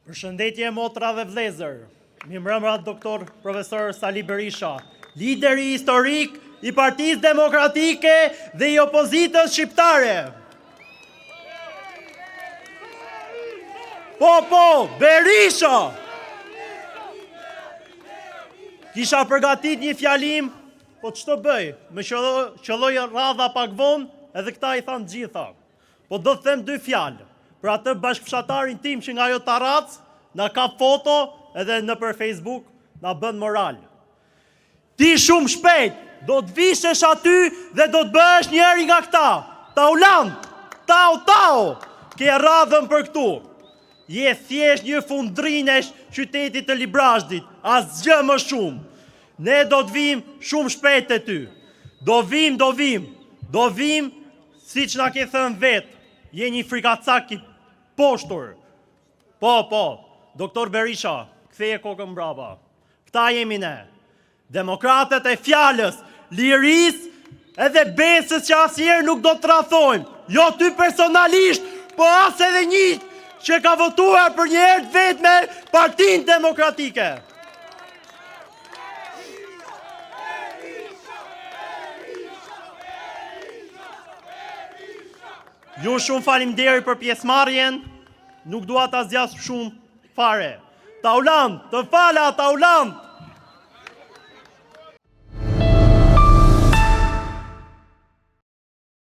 Përshëndetje motra dhe vlezër, mi mbrëmrat doktor profesor Sali Berisha, lideri historik i Partisë Demokratike dhe i opozitës shqiptare. Po, Berisha! Kisha përgatit një fjalim, po që të bëj, me qëlloj radha pak vonë, edhe këta i thanë gjitha. Po do të them dy fjalë, për atë bashkëfshatarin tim që nga jo tarac, na ka foto edhe në për Facebook, na bën moral. Ti shumë shpejt, do të vishesh aty dhe do të bëhesh njeri nga këta. Taulant, tau, ke radhën për këtu. Je thjesht një fundrinesh qytetit të Librazhdit, asgjë më shumë. Ne do të vim shumë shpejt e ty. Do vim, si që na ke thënë vetë, je një frikacak i poshtur. Po, doktor Berisha, ktheje kokën mbrapa. Këta jemi ne. Demokratët e fjalës, liris edhe besës që asnjëherë nuk do të rrethojmë. Jo ty personalisht, po as edhe një që ka votuar për një herë vetë me Partinë Demokratike. Ju shumë faleminderit për pjesëmarrjen, nuk dua ta zgjas shumë fare. Taulant, të fala, Taulant!